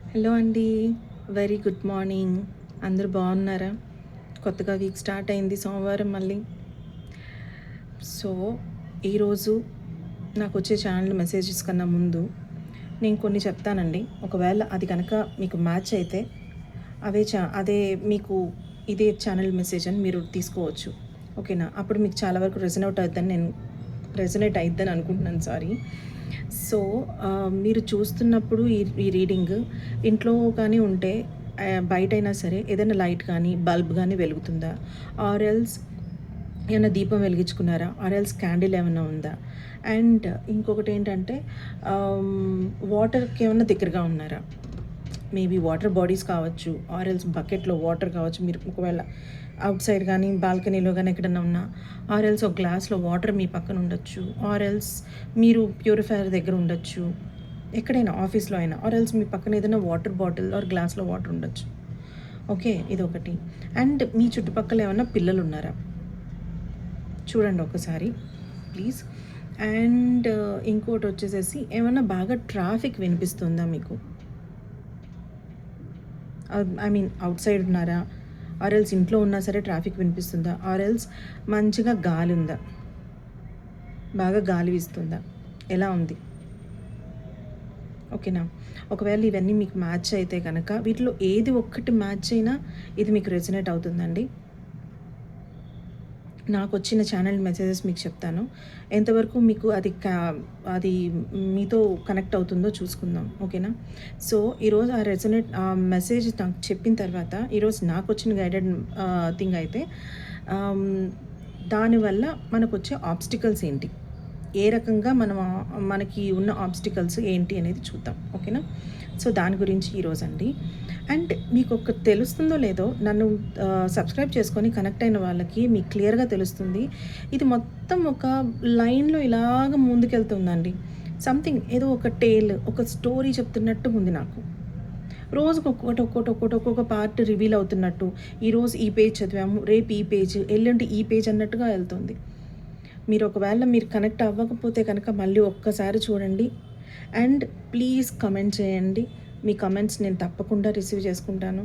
Hello అండి. Very good morning. అందరూ బాగున్నారా? కొత్తగా వీక్ స్టార్ట్ అయింది సోమవారం మళ్ళీ. సో, ఈరోజు నాకొచ్చే ఛానల్ మెసేజెస్ కన్నా ముందు నేను కొన్ని చెప్తానండి. ఒకవేళ అది కనుక మీకు మ్యాచ్ అయితే అదే మీకు ఇదే ఛానల్ మెసేజ్ అని మీరు తీసుకోవచ్చు. ఓకేనా? అప్పుడు మీకు చాలా వరకు రెజొనేట్ అయిద్దని అనుకుంటున్నాను. సారీ. సో, మీరు చూస్తున్నప్పుడు ఈ రీడింగ్ ఇంట్లో కానీ ఉంటే బయటైనా సరే ఏదైనా లైట్ కానీ, బల్బ్ గానీ వెలుగుతుందా? ఆర్ ఎల్స్ ఏమన్నా దీపం వెలిగించుకున్నారా? ఆర్ ఎల్స్ క్యాండిల్ ఏమన్నా ఉందా? అండ్ ఇంకొకటేంటంటే వాటర్‌కి ఏమన్నా దగ్గరగా ఉన్నారా? మేబీ వాటర్ బాడీస్ కావచ్చు, ఆర్ ఎల్స్ బకెట్‌లో వాటర్ కావచ్చు. మీరు ఒకవేళ అవుట్ సైడ్ కానీ, బాల్కనీలో గానీ ఎక్కడన్నా ఉన్నా, ఆర్ ఎల్స్ ఒక గ్లాస్‌లో వాటర్ మీ పక్కన ఉండొచ్చు. ఆర్ ఎల్స్ మీరు ప్యూరిఫైయర్ దగ్గర ఉండొచ్చు. ఎక్కడైనా ఆఫీస్‌లో అయినా. ఆర్ ఎల్స్ మీ పక్కన ఏదైనా వాటర్ బాటిల్ ఆర్ గ్లాస్‌లో వాటర్ ఉండొచ్చు. ఓకే. ఇదొకటి. అండ్ మీ చుట్టుపక్కల ఏమన్నా పిల్లలున్నారా? చూడండి ఒకసారి ప్లీజ్. అండ్ ఇంకోటొచ్చేసేసి ఏమన్నా బాగా ట్రాఫిక్ వినిపిస్తుందా మీకు? ఐ మీన్ అవుట్ సైడ్ ఉన్నారా? ఆర్ ఎల్స్ ఇంట్లో ఉన్నా సరే ట్రాఫిక్ వినిపిస్తుందా? ఆర్ ఎల్స్ మంచిగా గాలి ఉందా? బాగా గాలి వీస్తుందా? ఎలా ఉంది? ఓకేనా? ఒకవేళ ఇవన్నీ మీకు మ్యాచ్ అయితే కనుక వీటిలో ఏది ఒక్కటి మ్యాచ్ అయినా ఇది మీకు రెజొనేట్ అవుతుందండి. నాకొచ్చిన ఛానల్ మెసేజెస్ మీకు చెప్తాను. ఎంతవరకు మీకు అది మీతో కనెక్ట్ అవుతుందో చూసుకుందాం. ఓకేనా? సో, ఈరోజు ఆ మెసేజ్ నాకు చెప్పిన తర్వాత ఈరోజు నాకొచ్చిన గైడెడ్ థింగ్ అయితే ఆహ్, దానివల్ల మనకొచ్చే ఆబ్స్టికల్స్ ఏంటి? ఏ రకంగా మనకి ఉన్న ఆబ్స్టికల్స్ ఏంటి అనేది చూద్దాం. ఓకేనా? సో, దాని గురించి ఈరోజండి. అండ్ మీకొకటి తెలుస్తుందో లేదో నన్ను సబ్స్క్రైబ్ చేసుకొని కనెక్ట్ అయిన వాళ్ళకి మీకు క్లియర్‌గా తెలుస్తుంది. ఇది మొత్తం ఒక లైన్‌లో ఇలాగ ముందుకెళ్తుందండి. సంథింగ్ ఏదో ఒక ఒక స్టోరీ చెప్తున్నట్టు ఉంది నాకు. రోజుకి ఒక్కొక్క పార్ట్ రివీల్ అవుతున్నట్టు. ఈరోజు ఈ పేజ్ చదివాము, రేపు ఈ పేజ్, ఎల్లుండి ఈ పేజ్ అన్నట్టుగా ఎళ్తుంది. ఒకవేళ మీరు కనెక్ట్ అవ్వకపోతే కనుక మళ్ళీ ఒక్కసారి చూడండి. అండ్ ప్లీజ్ కమెంట్ చేయండి. మీ కమెంట్స్ నేను తప్పకుండా రిసీవ్ చేసుకుంటాను.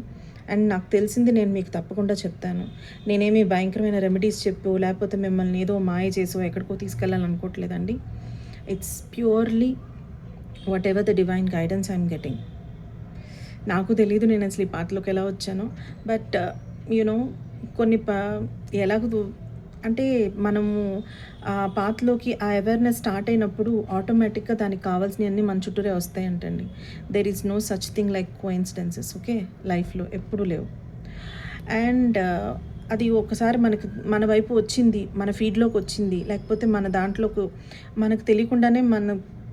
అండ్ నాకు తెలిసింది నేను మీకు తప్పకుండా చెప్తాను. నేనేమి భయంకరమైన రెమెడీస్ చెప్పో, లేకపోతే మిమ్మల్ని ఏదో మాయ చేసో ఎక్కడికో తీసుకెళ్ళాలనుకోవట్లేదండి. It's purely whatever the divine guidance I am getting. నాకు తెలీదు నేను అసలు ఈ పాత్రలోకి ఎలా వచ్చానో. బట్ యూ నో కొన్ని ఎలాగో అంటే మనము ఆ పాత్‌లోకి ఆ అవేర్‌నెస్ స్టార్ట్ అయినప్పుడు ఆటోమేటిక్‌గా దానికి కావాల్సినయన్నీ మన చుట్టూరే వస్తాయంటండి. There is no such thing like coincidences. Okay. లైఫ్‌లో ఎప్పుడూ లేవు. అండ్ అది ఒకసారి మన వైపు వచ్చింది, మన ఫీడ్‌లోకి వచ్చింది, లేకపోతే మన దాంట్లోకి మనకు తెలియకుండానే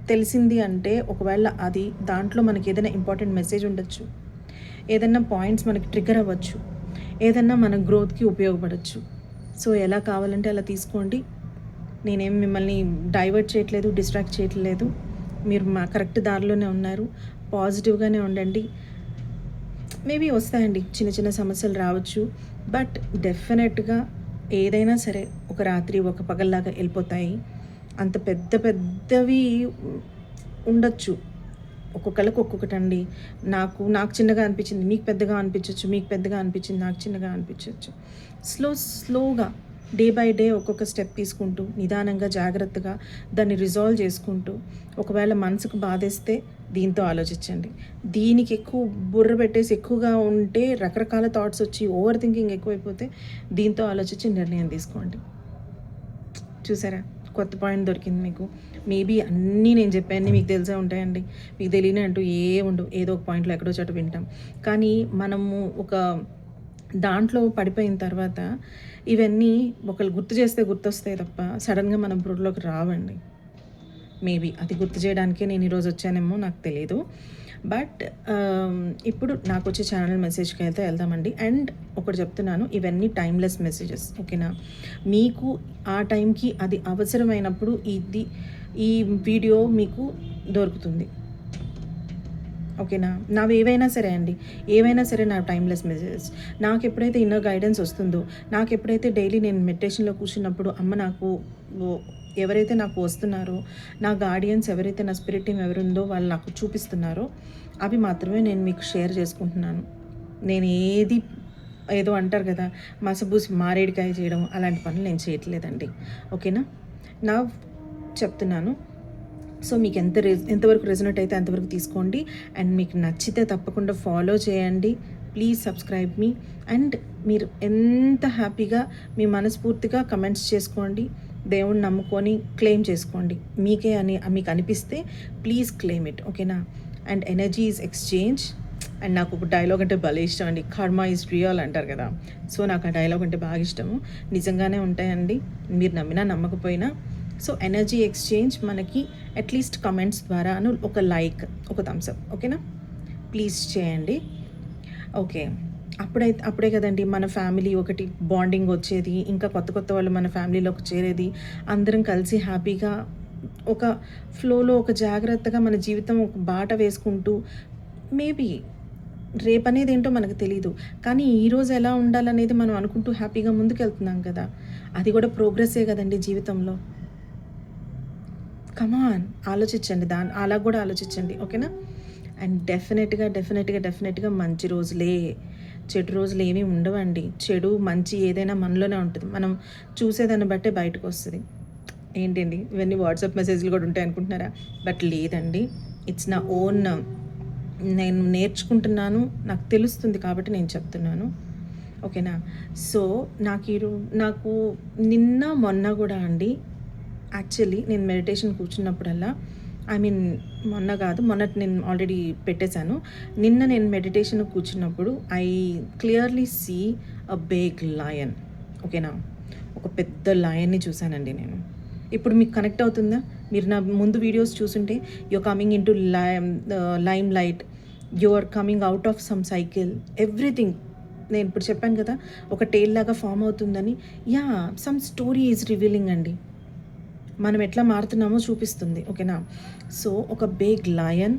తెలిసింది అంటే ఒకవేళ అది దాంట్లో మనకి ఏదైనా ఇంపార్టెంట్ మెసేజ్ ఉండొచ్చు. ఏదన్నా పాయింట్స్ మనకి ట్రిగ్గర్ అవ్వచ్చు. ఏదన్నా మన గ్రోత్‌కి ఉపయోగపడొచ్చు. సో, ఎలా కావాలంటే అలా తీసుకోండి. నేనేం మిమ్మల్ని డైవర్ట్ చేయట్లేదు, డిస్ట్రాక్ట్ చేయట్లేదు. మీరు కరెక్ట్ దారిలోనే ఉన్నారు. పాజిటివ్‌గానే ఉండండి. మేబీ వస్తాయండి. చిన్న చిన్న సమస్యలు రావచ్చు. బట్ డెఫినెట్‌గా ఏదైనా సరే ఒక రాత్రి, ఒక పగల్లాగా ఎళ్ళిపోతాయి. అంత పెద్ద పెద్దవి ఉండొచ్చు. ఒక్కొక్కళ్ళకి ఒక్కొక్కటండి. నాకు చిన్నగా అనిపించింది, మీకు పెద్దగా అనిపించొచ్చు. మీకు పెద్దగా అనిపించింది, నాకు చిన్నగా అనిపించొచ్చు. స్లోగా డే బై డే ఒక్కొక్క స్టెప్ తీసుకుంటూ, నిదానంగా, జాగ్రత్తగా దాన్ని రిజాల్వ్ చేసుకుంటూ, ఒకవేళ మనసుకు బాధేస్తే దీంతో ఆలోచించండి. దీనికి ఎక్కువ బుర్ర పెట్టేసి ఎక్కువగా ఉంటే రకరకాల థాట్స్ వచ్చి ఓవర్ థింకింగ్ ఎక్కువైపోతే దీంతో ఆలోచించి నిర్ణయం తీసుకోండి. చూసారా? కొత్త పాయింట్ దొరికింది మీకు. మేబీ అన్నీ నేను చెప్పాయన్నీ మీకు తెలిసే ఉంటాయండి. మీకు తెలియనివి అంటూ ఉండవు. ఏదో ఒక పాయింట్‌లో ఎక్కడో చోట వింటాం. కానీ మనము ఒక దాంట్లో పడిపోయిన తర్వాత ఇవన్నీ ఒకళ్ళు గుర్తు చేస్తే గుర్తొస్తాయి తప్ప సడన్‌గా మన బుర్రలోకి రావండి. మేబీ అది గుర్తు చేయడానికే నేను ఈరోజు వచ్చానేమో నాకు తెలీదు. బట్ ఇప్పుడు నాకొచ్చే ఛానల్ మెసేజ్‌కి అయితే వెళ్దామండి. అండ్ ఒకటి చెప్తున్నాను, ఇవన్నీ టైమ్‌లెస్ మెసేజెస్. ఓకేనా? మీకు ఆ టైంకి అది అవసరమైనప్పుడు ఈ వీడియో మీకు దొరుకుతుంది. ఓకేనా? ఏవైనా సరే అండి. ఏవైనా సరే నా టైమ్‌లెస్ మెసేజెస్. నాకెప్పుడైతే ఇన్నర్ గైడెన్స్ వస్తుందో, నాకెప్పుడైతే డైలీ నేను మెడిటేషన్‌లో కూర్చున్నప్పుడు అమ్మ నాకు ఎవరైతే నాకు వస్తున్నారో, నా గార్డియన్స్ ఎవరైతే, నా స్పిరిట్ టీమ్ ఎవరుందో వాళ్ళు నాకు చూపిస్తున్నారో అవి మాత్రమే నేను మీకు షేర్ చేసుకుంటున్నాను. నేను ఏదో అంటారు కదా, మసబూసి మారేడికాయ చేయడం అలాంటి పనులు నేను చేయట్లేదండి. ఓకేనా? నా చెప్తున్నాను. సో మీకు ఎంతవరకు రెజొనేట్ అయితే అంతవరకు తీసుకోండి. అండ్ మీకు నచ్చితే తప్పకుండా ఫాలో చేయండి. Please subscribe me. అండ్ మీరు ఎంత హ్యాపీగా మీ మనస్ఫూర్తిగా కమెంట్స్ చేసుకోండి. దేవుణ్ణి నమ్ముకొని క్లెయిమ్ చేసుకోండి. మీకే అని మీకు అనిపిస్తే ప్లీజ్ క్లెయిమ్ ఇట్. ఓకేనా? And energy is exchange. And నాకు ఒక డైలాగ్ అంటే భలే ఇష్టం అండి, కర్మ ఈజ్ రియల్ అంటారు కదా. సో నాకు ఆ డైలాగ్ అంటే బాగా ఇష్టము. నిజంగానే ఉంటాయండి, మీరు నమ్మినా నమ్మకపోయినా. సో ఎనర్జీ ఎక్స్చేంజ్ మనకి అట్లీస్ట్ కమెంట్స్ ద్వారా ఒక లైక్, ఒక థమ్స్అప్, ఓకేనా? ప్లీజ్ చేయండి. ఓకే, అప్పుడే కదండి మన ఫ్యామిలీ ఒకటి బాండింగ్ వచ్చేది, ఇంకా కొత్త వాళ్ళు మన ఫ్యామిలీలోకి చేరేది, అందరం కలిసి హ్యాపీగా ఒక ఫ్లోలో ఒక జాగ్రత్తగా మన జీవితం ఒక బాట వేసుకుంటూ, మేబీ రేపనేది ఏంటో మనకు తెలీదు, కానీ ఈరోజు ఎలా ఉండాలనేది మనం అనుకుంటూ హ్యాపీగా ముందుకెళ్తున్నాం కదా. అది కూడా ప్రోగ్రెస్సే కదండి జీవితంలో. కమాన్, ఆలోచించండి, అలా కూడా ఆలోచించండి. ఓకేనా? అండ్ డెఫినెట్గా మంచి రోజులే, చెడు రోజులు ఏమీ ఉండవండి. చెడు మంచి ఏదైనా మనలోనే ఉంటుంది, మనం చూసేదాన్ని బట్టే బయటకు వస్తుంది. ఏంటండి ఇవన్నీ వాట్సాప్ మెసేజ్లు కూడా ఉంటాయి అనుకుంటున్నారా? బట్ లేదండి, ఇట్స్ నా ఓన్, నేను నేర్చుకుంటున్నాను, నాకు తెలుస్తుంది కాబట్టి నేను చెప్తున్నాను. ఓకేనా? సో నాకు నిన్న మొన్న కూడా అండి, యాక్చువల్లీ నేను మెడిటేషన్ కూర్చున్నప్పుడల్లా, మొన్నటి నేను ఆల్రెడీ పెట్టేశాను. నిన్న నేను మెడిటేషన్ కూర్చున్నప్పుడు I clearly see a big lion. ఓకేనా? ఒక పెద్ద లయన్ని చూశానండి నేను. ఇప్పుడు మీకు కనెక్ట్ అవుతుందా? మీరు నా ముందు వీడియోస్ చూసుంటే, you're coming into limelight, you're coming out of some cycle, everything. నేను ఇప్పుడు చెప్పాను కదా, ఒక టేల్ లాగా ఫామ్ అవుతుందని. Yeah, some story is revealing అండి. మనం ఎట్లా మారుతున్నామో చూపిస్తుంది. ఓకేనా? సో ఒక బిగ్ లయన్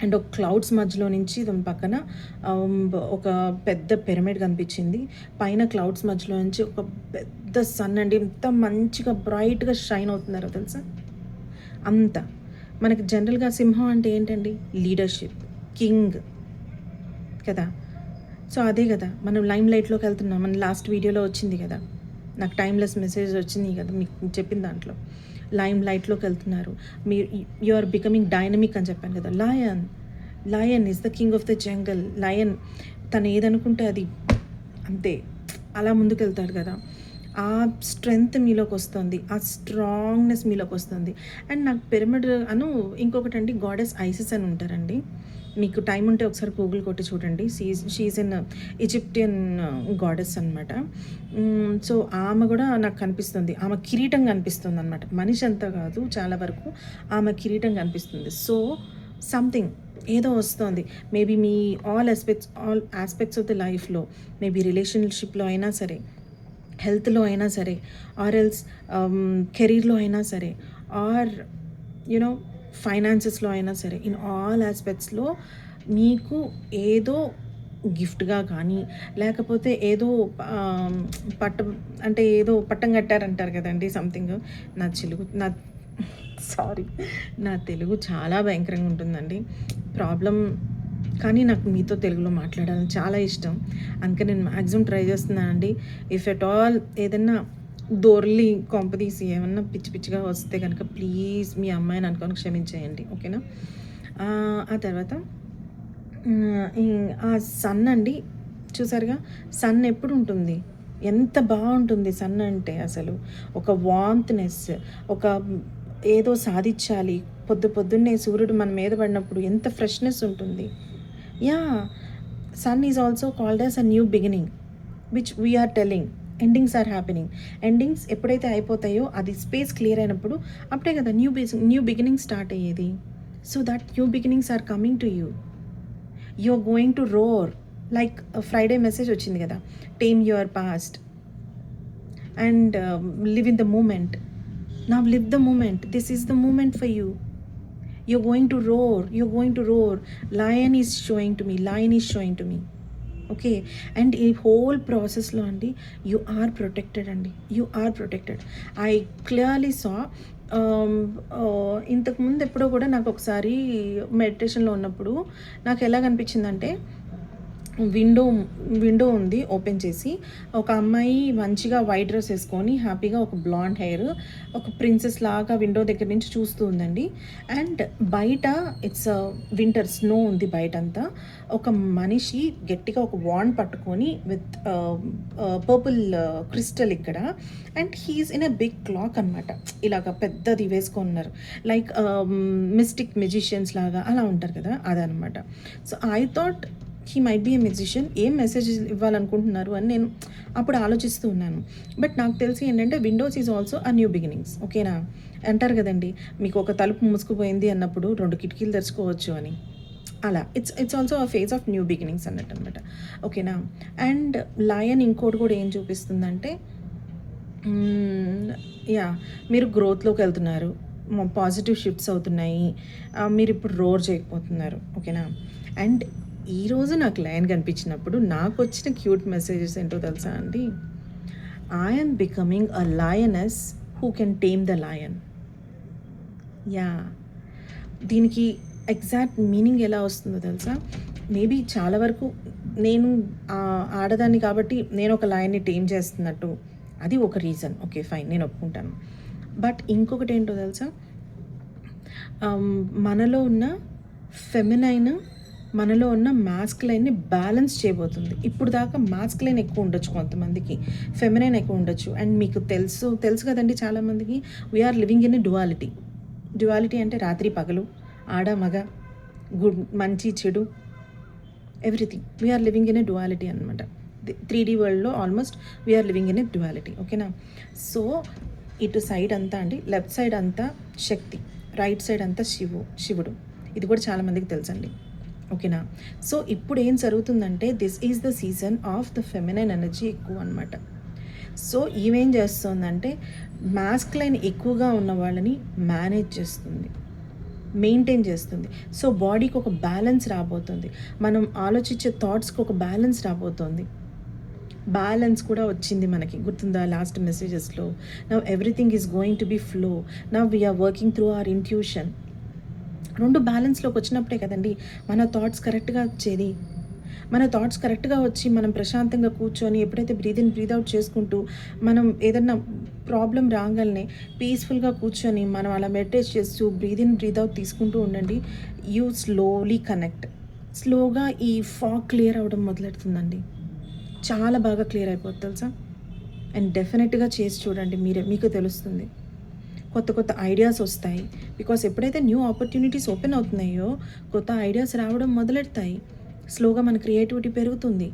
అండ్ ఒక క్లౌడ్స్ మధ్యలో నుంచి దాని పక్కన ఒక పెద్ద పిరమిడ్ కనిపించింది. పైన క్లౌడ్స్ మధ్యలో నుంచి ఒక పెద్ద సన్ అండి, ఎంత మంచిగా బ్రైట్గా షైన్ అవుతున్నారో తెలుసా. అంత మనకి జనరల్గా సింహం అంటే ఏంటండి? లీడర్షిప్, కింగ్ కదా. సో అదే కదా, మనం లైమ్ లైట్లోకి వెళ్తున్నాం. మన లాస్ట్ వీడియోలో వచ్చింది కదా, నాకు టైమ్లెస్ మెసేజ్ వచ్చింది కదా మీకు చెప్పిన దాంట్లో. లైమ్ లైట్లోకి వెళ్తున్నారు మీరు, యు ఆర్ బికమింగ్ డైనమిక్ అని చెప్పాను కదా. Lion is the king of the jungle. Lion తను ఏదనుకుంటే అది అంతే, అలా ముందుకు వెళ్తాడు కదా. ఆ స్ట్రెంగ్త్ మీలోకి వస్తుంది, ఆ స్ట్రాంగ్నెస్ మీలోకి వస్తుంది. అండ్ నాకు పిరమిడ్ ఇంకొకటి అండి, గాడెస్ ఐసిస్ అని ఉంటారండి. మీకు టైం ఉంటే ఒకసారి గూగుల్ కొట్టి చూడండి. షీఈస్ ఇన్ ఈజిప్టియన్ గాడెస్ అనమాట. సో ఆమె కూడా నాకు కనిపిస్తుంది, ఆమె కిరీటం కనిపిస్తుంది అనమాట. మనిషి అంతా కాదు, చాలా వరకు ఆమె కిరీటం కనిపిస్తుంది. సో సంథింగ్ ఏదో వస్తుంది. Maybe me all aspects of the లైఫ్లో, మేబీ రిలేషన్షిప్లో అయినా సరే, హెల్త్లో అయినా సరే, ఆర్ ఎల్స్ కెరీర్లో అయినా సరే, ఆర్ యునో ఫైనాన్సెస్లో అయినా సరే, ఇన్ ఆల్ ఆస్పెక్ట్స్లో మీకు ఏదో గిఫ్ట్గా కానీ, లేకపోతే ఏదో ఏదో పట్టం కట్టారంటారు కదండి సంథింగ్. నా తెలుగు చాలా భయంకరంగా ఉంటుందండి, ప్రాబ్లం. కానీ నాకు మీతో తెలుగులో మాట్లాడాలని చాలా ఇష్టం, అందుకే నేను మ్యాక్సిమం ట్రై చేస్తున్నానండి. ఇఫ్ ఎట్ ఆల్ ఏదన్నా దొర్లి కొంపదీసి ఏమన్నా పిచ్చిగా వస్తే కనుక ప్లీజ్ మీ అమ్మాయిని అనుకొని క్షమించేయండి. ఓకేనా? ఆ తర్వాత ఆ సన్ అండి, చూసారుగా సన్ ఎప్పుడు ఉంటుంది, ఎంత బాగుంటుంది సన్ అంటే. అసలు ఒక వార్మ్త్నెస్, ఒక ఏదో సాధించాలి, పొద్దున్నే సూర్యుడు మన మీద పడినప్పుడు ఎంత ఫ్రెష్నెస్ ఉంటుంది. Yeah, sun is also called as a new beginning which we are telling. Endings are happening. Endings ఎప్పుడైతే అయిపోతాయో, అది స్పేస్ క్లియర్ అయినప్పుడు అప్పుడే కదా న్యూ బిగినింగ్ స్టార్ట్ అయ్యేది. So that new beginnings are coming to you. You are going to roar like Friday message వచ్చింది కదా, tame your past and live in the moment. Now live the moment. This is the moment for you. You're going to roar. Lion is showing to me. Okay. And ఈ whole ప్రాసెస్‌లో అండి you are protected అండి. You are protected. I clearly saw ఇంతకుముందు ఎప్పుడో కూడా నాకొకసారి మెడిటేషన్‌లో ఉన్నప్పుడు నాకెలాగ అనిపించిందంటే విండో విండో ఉంది ఓపెన్ చేసి. ఒక అమ్మాయి మంచిగా వైట్ డ్రెస్ ఏసుకొని హ్యాపీగా ఒక బ్లాండ్ హెయిర్ ఒక ప్రిన్సెస్ లాగా విండో దగ్గర నుంచి చూస్తూ ఉందండి. అండ్ బయట ఇట్స్ వింటర్ స్నో ఉంది బయటంతా. ఒక మనిషి గట్టిగా ఒక వాండ్ పట్టుకొని విత్ పర్పుల్ క్రిస్టల్ ఇక్కడ. And he is in a big clock అనమాట. ఇలాగ పెద్దది వేసుకున్నారు. లైక్ మిస్టిక్ మెజిషియన్స్ లాగా అలా ఉంటారు కదా, అదనమాట. So I thought he might be a musician. ఏం మెసేజ్ ఇవ్వాలనుకుంటున్నారు అని నేను అప్పుడు ఆలోచిస్తూ ఉన్నాను. బట్ నాకు తెలిసి ఏంటంటే windows is also a new beginnings. ఓకేనా? అంటారు కదండి, మీకు ఒక తలుపు మూసుకుపోయింది అన్నప్పుడు 2 కిటికీలు తెరుచుకోవచ్చు అని. అలా it's it's also a phase of new beginnings అన్నట్టు అనమాట. ఓకేనా? అండ్ లయన్ ఇంకోటి కూడా ఏం చూపిస్తుందంటే యాహ్! మీరు గ్రోత్‌లోకి వెళ్తున్నారు. పాజిటివ్ షిఫ్ట్స్ అవుతున్నాయి. మీరు ఇప్పుడు రోర్ చేయకపోతున్నారు. ఓకేనా? అండ్ ఈరోజు నాకు లయన్ కనిపించినప్పుడు నాకొచ్చిన క్యూట్ మెసేజెస్ ఏంటో తెలుసా అండి? I am becoming a lioness who can tame the lion. Yeah! దీనికి ఎగ్జాక్ట్ మీనింగ్ ఎలా వస్తుందో తెలుసా? మేబీ చాలా వరకు నేను ఆడదాన్ని కాబట్టి నేను ఒక లయన్‌ని టేమ్ చేస్తున్నట్టు అది ఒక రీజన్. ఓకే. ఫైన్. నేను ఒప్పుకుంటాను. బట్ ఇంకొకటేంటో తెలుసా? మనలో ఉన్న ఫెమినైన్, మనలో ఉన్న మాస్కులైన్‌ని బ్యాలెన్స్ చేయబోతుంది. ఇప్పుడు దాకా మాస్కులైన్ ఎక్కువ ఉండొచ్చు కొంతమందికి. ఫెమినైన్ ఎక్కువ ఉండొచ్చు. అండ్ మీకు తెలుసు కదండీ చాలామందికి we are living in a duality. Duality అంటే రాత్రి పగలు, ఆడ మగ, మంచి చెడు, everything. We are living in a duality అనమాట. 3D వరల్డ్‌లో almost we are living in a duality. ఓకేనా? సో ఇటు సైడ్ అంతా అండి, లెఫ్ట్ సైడ్ అంతా శక్తి, రైట్ సైడ్ అంతా శివుడు. ఇది కూడా చాలామందికి తెలుసండి. ఓకేనా? సో ఇప్పుడు ఏం జరుగుతుందంటే this is the season of the feminine energy ఎక్కువ అనమాట. సో ఈమెం చేస్తుందంటే మాస్కులైన్ ఎక్కువగా ఉన్న వాళ్ళని మేనేజ్ చేస్తుంది, మెయింటైన్ చేస్తుంది. సో బాడీకి ఒక బ్యాలెన్స్ రాబోతుంది. మనం ఆలోచించే థాట్స్కి ఒక బ్యాలెన్స్ రాబోతుంది. బ్యాలెన్స్ కూడా వచ్చింది మనకి, గుర్తుందా లాస్ట్ మెసేజెస్లో? Now everything is going to be flow. Now we're working through our intuition. 2 బ్యాలెన్స్లోకి వచ్చినప్పుడే కదండి మన థాట్స్ కరెక్ట్గా వచ్చేది. మన థాట్స్ కరెక్ట్గా వచ్చి మనం ప్రశాంతంగా కూర్చొని ఎప్పుడైతే బ్రీద్ ఇన్ బ్రీద్ అవుట్ చేసుకుంటూ మనం ఏదన్నా ప్రాబ్లం రాగానే పీస్ఫుల్గా కూర్చొని మనం అలా మెడిటేట్ చేస్తూ బ్రీద్ ఇన్ బ్రీద్ అవుట్ తీసుకుంటూ ఉండండి. You slowly connect. స్లోగా ఈ ఫాగ్ క్లియర్ అవ్వడం మొదలెడుతుందండి. చాలా బాగా క్లియర్ అయిపోతుంది తెలుసా? అండ్ డెఫినెట్గా చేసి చూడండి, మీకు తెలుస్తుంది. కొత్త కొత్త ఐడియాస్ వస్తాయి. బికాస్ ఎప్పుడైతే న్యూ ఆపర్చునిటీస్ ఓపెన్ అవుతున్నాయో కొత్త ఐడియాస్ రావడం మొదలెడతాయి. స్లోగా మన క్రియేటివిటీ పెరుగుతుంది.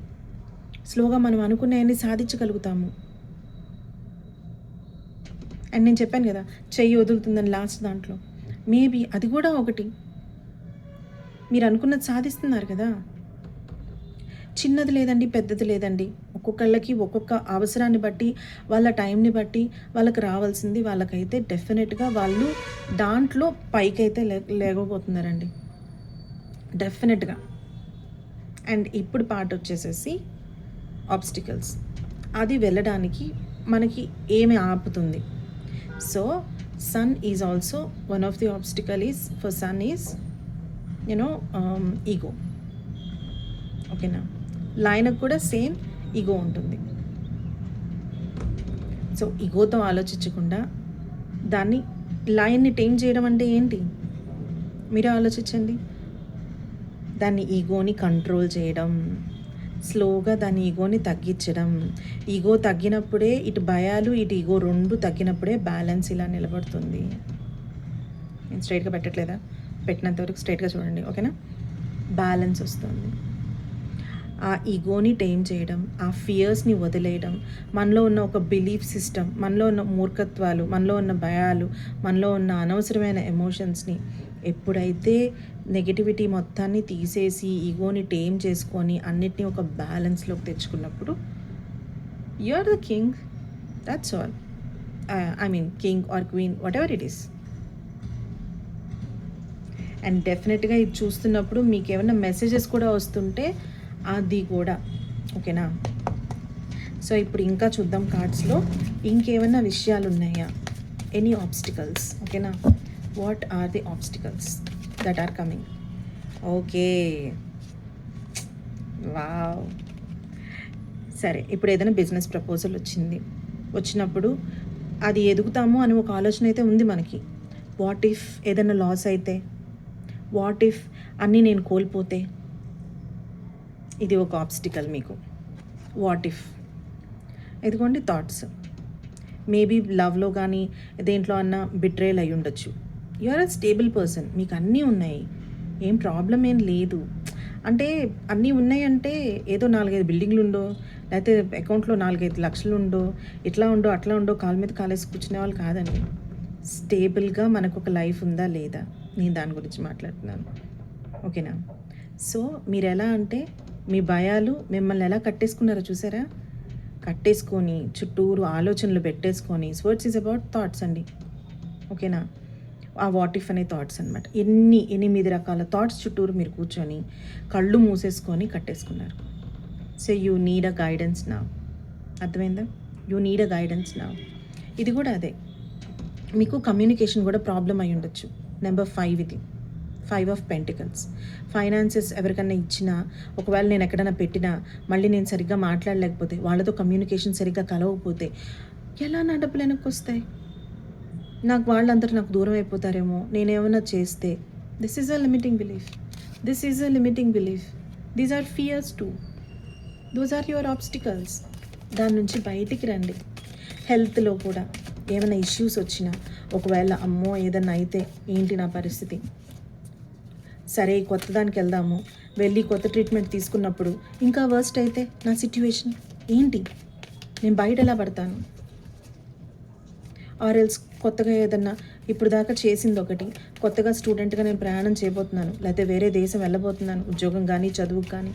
స్లోగా మనం అనుకునేవన్నీ సాధించగలుగుతాము. అండ్ నేను చెప్పాను కదా చెయ్యి వదులుతుందని లాస్ట్ దాంట్లో, మేబీ అది కూడా ఒకటి. మీరు అనుకున్నది సాధిస్తున్నారు కదా. చిన్నది లేదండి, పెద్దది లేదండి. ఒక్కొక్కళ్ళకి ఒక్కొక్క అవసరాన్ని బట్టి, వాళ్ళ టైంని బట్టి వాళ్ళకి రావాల్సింది వాళ్ళకైతే డెఫినెట్గా వాళ్ళు దాంట్లో పైకైతే లేకపోతున్నారండి, డెఫినెట్గా. అండ్ ఇప్పుడు పార్ట్ వచ్చేసేసి ఆబ్స్టికల్స్. అది వెళ్ళడానికి మనకి ఏమి ఆపుతుంది? So sun is also one of the obstacle. Is for sun is ego. ఓకేనా? లయన్కి కూడా సేమ్ ఈగో ఉంటుంది. సో ఈగోతో ఆలోచించకుండా దాన్ని లయన్ని టేమ్ చేయడం అంటే ఏంటి మీరే ఆలోచించండి. దాన్ని ఈగోని కంట్రోల్ చేయడం, స్లోగా దాని ఈగోని తగ్గించడం. ఈగో తగ్గినప్పుడే ఇటు భయాలు ఇటు ఈగో 2 తగ్గినప్పుడే బ్యాలెన్స్ ఇలా నిలబడుతుంది. నేను స్ట్రైట్గా పెట్టట్లేదా? పెట్టినంత వరకు స్ట్రైట్గా చూడండి. ఓకేనా? బ్యాలెన్స్ వస్తుంది. ఆ ఈగోని టేమ్ చేయడం, ఆ ఫియర్స్ని వదిలేయడం, మనలో ఉన్న ఒక బిలీఫ్ సిస్టమ్, మనలో ఉన్న మూర్ఖత్వాలు, మనలో ఉన్న భయాలు, మనలో ఉన్న అనవసరమైన ఎమోషన్స్ని ఎప్పుడైతే నెగటివిటీ మొత్తాన్ని తీసేసి ఈగోని టేమ్ చేసుకొని అన్నిటినీ ఒక బ్యాలెన్స్లోకి తెచ్చుకున్నప్పుడు you are the king. That's all. I mean king or queen, whatever it is. And డెఫినెట్గా ఇది చూస్తున్నప్పుడు మీకు ఏమైనా మెసేజెస్ కూడా వస్తుంటే అది కూడా ఓకేనా? సో ఇప్పుడు ఇంకా చూద్దాం కార్డ్స్లో ఇంకేమన్నా విషయాలు ఉన్నాయా, ఎనీ ఆబ్స్టికల్స్. ఓకేనా? What are the obstacles that are coming? Okay, wow. సరే, ఇప్పుడు ఏదైనా బిజినెస్ ప్రపోజల్ వచ్చినప్పుడు అది ఎదుగుతాము అని ఒక ఆలోచన అయితే ఉంది మనకి. వాట్ ఇఫ్ ఏదైనా లాస్ అయితే, వాట్ ఇఫ్ అన్నీ నేను కోల్పోతే, ఇది ఒక ఆబ్స్టికల్ మీకు. వాట్ ఇఫ్, ఇదిగోండి థాట్స్. మేబీ లవ్లో కానీ దేంట్లో అన్నా బిట్రేల్ అయి ఉండొచ్చు. You are a stable person, మీకు అన్నీ ఉన్నాయి, ఏం ప్రాబ్లం ఏం లేదు. అంటే అన్నీ ఉన్నాయంటే ఏదో 4-5 బిల్డింగ్లు ఉండో, లేకపోతే అకౌంట్లో 4-5 లక్షలు ఉండో, ఇట్లా ఉండో అట్లా ఉండో కాలు మీద కాలేసి కూర్చునే వాళ్ళు కాదండి. స్టేబుల్గా మనకు ఒక లైఫ్ ఉందా లేదా, నేను దాని గురించి మాట్లాడుతున్నాను. ఓకేనా? సో మీరు ఎలా అంటే మీ భయాలు మిమ్మల్ని ఎలా కట్టేసుకున్నారో చూసారా? కట్టేసుకొని చుట్టూరు ఆలోచనలు పెట్టేసుకొని, స్వర్డ్స్ ఈజ్ అబౌట్ థాట్స్ అండి. ఓకేనా? ఆ వాట్ ఇఫ్ అనే థాట్స్ అనమాట. 8 రకాల థాట్స్ చుట్టూరు మీరు కూర్చొని కళ్ళు మూసేసుకొని కట్టేసుకున్నారు. So you need a guidance నా. అర్థమైందా? యూ నీడ్ అ గైడెన్స్ నా. ఇది కూడా అదే, మీకు కమ్యూనికేషన్ కూడా ప్రాబ్లం అయి ఉండొచ్చు. నెంబర్ 5 ఇది, 5 ఆఫ్ పెంటికల్స్. ఫైనాన్సెస్ ఎవరికన్నా ఇచ్చినా, ఒకవేళ నేను ఎక్కడైనా పెట్టినా మళ్ళీ నేను సరిగ్గా మాట్లాడలేకపోతే, వాళ్ళతో కమ్యూనికేషన్ సరిగ్గా కలవకపోతే ఎలా నా డబ్బులు వెనక్కి వస్తాయి? వాళ్ళందరూ నాకు దూరం అయిపోతారేమో నేనేమన్నా చేస్తే. This is a limiting belief. This is a limiting belief. These are fears too. Those are your obstacles. దాని నుంచి బయటికి రండి. హెల్త్లో కూడా ఏమైనా ఇష్యూస్ వచ్చినా, ఒకవేళ అమ్మో ఏదన్నా అయితే ఏంటి నా పరిస్థితి, సరే కొత్త దానికి వెళ్దాము, వెళ్ళి కొత్త ట్రీట్మెంట్ తీసుకున్నప్పుడు ఇంకా వర్స్ట్ అయితే నా సిట్యువేషన్ ఏంటి, నేను బయట ఎలా పడతాను? ఆర్ఎల్స్ కొత్తగా ఏదన్నా ఇప్పుడు దాకా చేసింది ఒకటి, కొత్తగా స్టూడెంట్గా నేను ప్రయాణం చేయబోతున్నాను, లేకపోతే వేరే దేశం వెళ్ళబోతున్నాను, ఉద్యోగం కానీ చదువుకు కానీ,